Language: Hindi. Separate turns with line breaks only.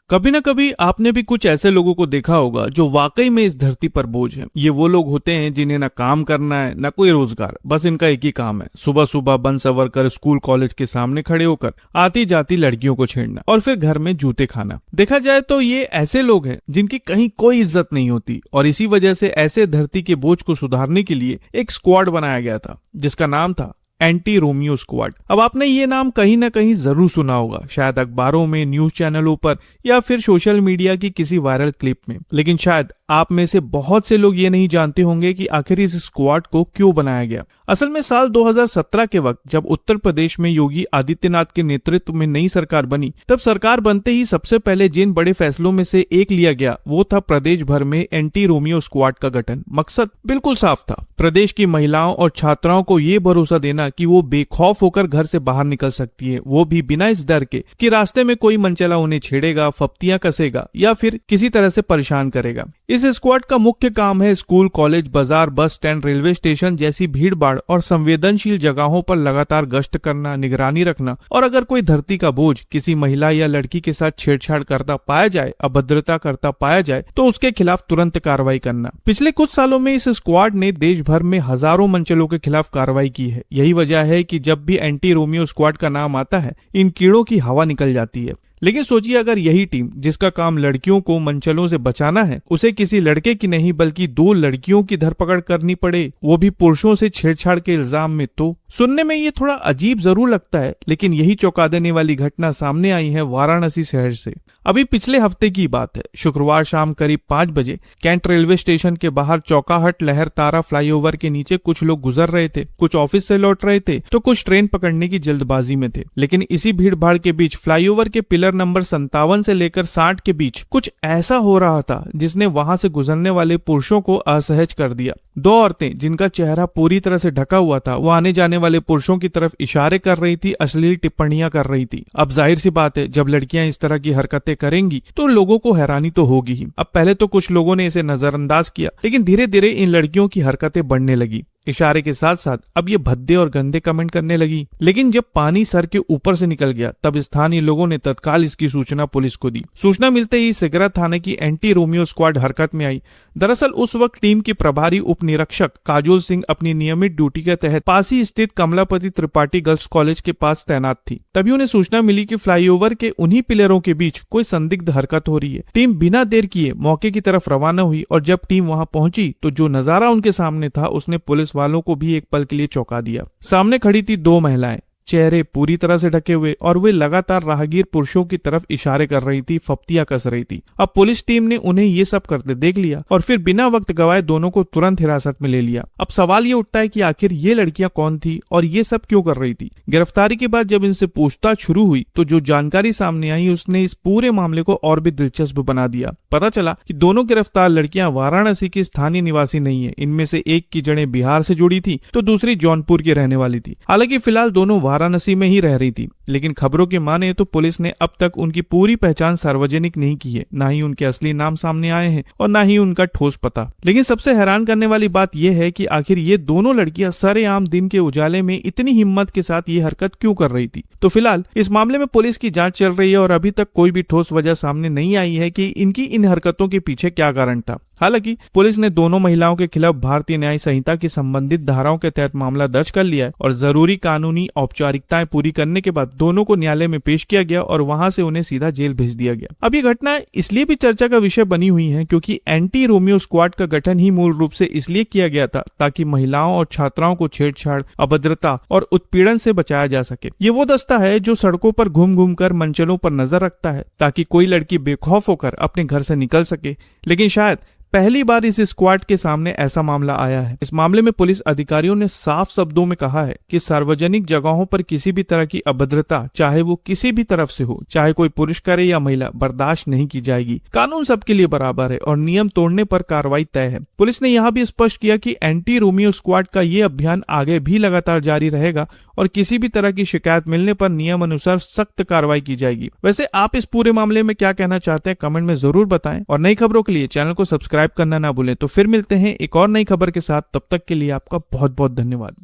कभी ना कभी आपने भी कुछ ऐसे लोगों को देखा होगा जो वाकई में इस धरती पर बोझ है। ये वो लोग होते हैं जिन्हें ना काम करना है ना कोई रोजगार, बस इनका एक ही काम है सुबह सुबह बन सवर कर स्कूल कॉलेज के सामने खड़े होकर आती जाती लड़कियों को छेड़ना और फिर घर में जूते खाना। देखा जाए तो ये ऐसे लोग हैं जिनकी कहीं कोई इज्जत नहीं होती और इसी वजह से ऐसे धरती के बोझ को सुधारने के लिए एक स्क्वाड बनाया गया था जिसका नाम था एंटी रोमियो स्क्वाड। अब आपने ये नाम कहीं ना कहीं जरूर सुना होगा, शायद अखबारों में, न्यूज चैनलों पर या फिर सोशल मीडिया की किसी वायरल क्लिप में। लेकिन शायद आप में से बहुत से लोग ये नहीं जानते होंगे कि आखिर इस स्क्वाड को क्यों बनाया गया। असल में साल 2017 के वक्त जब उत्तर प्रदेश में योगी आदित्यनाथ के नेतृत्व में नई सरकार बनी, तब सरकार बनते ही सबसे पहले जिन बड़े फैसलों में से एक लिया गया वो था प्रदेश भर में एंटी रोमियो स्क्वाड का गठन। मकसद बिल्कुल साफ था, प्रदेश की महिलाओं और छात्राओं को ये भरोसा देना कि वो बेखौफ होकर घर से बाहर निकल सकती है, वो भी बिना इस डर के कि रास्ते में कोई मनचला उन्हें छेड़ेगा, फप्तियां कसेगा या फिर किसी तरह से परेशान करेगा। इस स्क्वाड का मुख्य काम है स्कूल, कॉलेज, बाजार, बस स्टैंड, रेलवे स्टेशन जैसी भीड़-भाड़ और संवेदनशील जगहों पर लगातार गश्त करना, निगरानी रखना और अगर कोई धरती का बोझ किसी महिला या लड़की के साथ छेड़छाड़ करता पाया जाए, अभद्रता करता पाया जाए तो उसके खिलाफ तुरंत कार्रवाई करना। पिछले कुछ सालों में इस स्क्वाड ने देश भर में हजारों मनचलों के खिलाफ कार्रवाई की है। यही वजह है कि जब भी एंटी रोमियो स्क्वाड का नाम आता है इन कीड़ों की हवा निकल जाती है। लेकिन सोचिए, अगर यही टीम जिसका काम लड़कियों को मनचलों से बचाना है, उसे किसी लड़के की नहीं बल्कि दो लड़कियों की धरपकड़ करनी पड़े, वो भी पुरुषों से छेड़छाड़ के इल्जाम में, तो सुनने में ये थोड़ा अजीब जरूर लगता है। लेकिन यही चौंका देने वाली घटना सामने आई है वाराणसी शहर से। अभी पिछले हफ्ते की बात है। शुक्रवार शाम करीब 5 बजे कैंट रेलवे स्टेशन के बाहर चौकाहट लहर तारा फ्लाईओवर के नीचे कुछ लोग गुजर रहे थे। कुछ ऑफिस से लौट रहे थे तो कुछ ट्रेन पकड़ने की जल्दबाजी में थे। लेकिन इसी भीड़ भाड़ के बीच फ्लाईओवर के पिलर नंबर 57 से लेकर 60 के बीच कुछ ऐसा हो रहा था जिसने वहां से गुजरने वाले पुरुषों को असहज कर दिया। 2 औरतें जिनका चेहरा पूरी तरह से ढका हुआ था, वो आने जाने वाले पुरुषों की तरफ इशारे कर रही थी, अश्लील टिप्पणियां कर रही थी। अब जाहिर सी बात है, जब लड़कियां इस तरह की हरकतें करेंगी तो लोगों को हैरानी तो होगी ही। अब पहले तो कुछ लोगों ने इसे नजरअंदाज किया, लेकिन धीरे धीरे इन लड़कियों की हरकतें बढ़ने लगी। इशारे के साथ साथ अब ये भद्दे और गंदे कमेंट करने लगी। लेकिन जब पानी सर के ऊपर से निकल गया तब स्थानीय लोगों ने तत्काल इसकी सूचना पुलिस को दी। सूचना मिलते ही सिगरा थाने की एंटी रोमियो स्क्वाड हरकत में आई। दरअसल उस वक्त टीम की प्रभारी उप निरीक्षक काजोल सिंह अपनी नियमित ड्यूटी के तहत पासी स्थित कमलापति त्रिपाठी गर्ल्स कॉलेज के पास तैनात थी। तभी उन्हें सूचना मिली कि फ्लाईओवर के उन्हीं पिलरों के बीच कोई संदिग्ध हरकत हो रही है। टीम बिना देर किए मौके की तरफ रवाना हुई और जब टीम वहां पहुंची तो जो नजारा उनके सामने था उसने पुलिस वालों को भी एक पल के लिए चौंका दिया। सामने खड़ी थी 2 महिलाएं, चेहरे पूरी तरह से ढके हुए, और वे लगातार राहगीर पुरुषों की तरफ इशारे कर रही थी, फप्तियां कस रही थी। अब पुलिस टीम ने उन्हें ये सब करते देख लिया और फिर बिना वक्त गवाए दोनों को तुरंत हिरासत में ले लिया। अब सवाल ये उठता है कि आखिर ये लड़कियां कौन थी और ये सब क्यों कर रही थी। गिरफ्तारी के बाद जब इनसे पूछताछ शुरू हुई तो जो जानकारी सामने आई उसने इस पूरे मामले को और भी दिलचस्प बना दिया। पता चला कि दोनों गिरफ्तार लड़कियां वाराणसी की स्थानीय निवासी नहीं है। इनमें से एक की जड़ें बिहार से जुड़ी थी तो दूसरी जौनपुर की रहने वाली थी। हालांकि फिलहाल दोनों वाराणसी में ही रह रही थी, लेकिन खबरों के माने तो पुलिस ने अब तक उनकी पूरी पहचान सार्वजनिक नहीं की है। ना ही उनके असली नाम सामने आए हैं और ना ही उनका ठोस पता। लेकिन सबसे हैरान करने वाली बात यह है कि आखिर ये दोनों लड़कियां सरेआम दिन के उजाले में इतनी हिम्मत के साथ ये हरकत क्यों कर रही थी। तो फिलहाल इस मामले में पुलिस की जांच चल रही है और अभी तक कोई भी ठोस वजह सामने नहीं आई है कि इनकी इन हरकतों के पीछे क्या कारण था। हालांकि पुलिस ने दोनों महिलाओं के खिलाफ भारतीय न्याय संहिता की संबंधित धाराओं के तहत मामला दर्ज कर लिया है और जरूरी कानूनी औपचारिकताएं पूरी करने के बाद दोनों को न्यायालय में पेश किया गया और वहां से उन्हें सीधा जेल भेज दिया गया। अब ये घटना इसलिए भी चर्चा का विषय बनी हुई है क्योंकि एंटी रोमियो स्क्वाड का गठन ही मूल रूप से इसलिए किया गया था ताकि महिलाओं और छात्राओं को छेड़छाड़, अभद्रता और उत्पीड़न से बचाया जा सके। ये वो दस्ता है जो सड़कों पर घूम घूम कर मनचलों पर नजर रखता है ताकि कोई लड़की बेखौफ होकर अपने घर से निकल सके। लेकिन शायद पहली बार इस स्क्वाड के सामने ऐसा मामला आया है। इस मामले में पुलिस अधिकारियों ने साफ शब्दों में कहा है कि सार्वजनिक जगहों पर किसी भी तरह की अभद्रता, चाहे वो किसी भी तरफ से हो, चाहे कोई पुरुष करे या महिला, बर्दाश्त नहीं की जाएगी। कानून सबके लिए बराबर है और नियम तोड़ने पर कार्रवाई तय है। पुलिस ने यहाँ भी स्पष्ट किया कि एंटी रोमियो स्क्वाड का ये अभियान आगे भी लगातार जारी रहेगा और किसी भी तरह की शिकायत मिलने पर नियम अनुसार सख्त कार्रवाई की जाएगी। वैसे आप इस पूरे मामले में क्या कहना चाहते हैं कमेंट में जरूर बताएं और नई खबरों के लिए चैनल को सब्सक्राइब करना ना भूलें। तो फिर मिलते हैं एक और नई खबर के साथ, तब तक के लिए आपका बहुत बहुत धन्यवाद।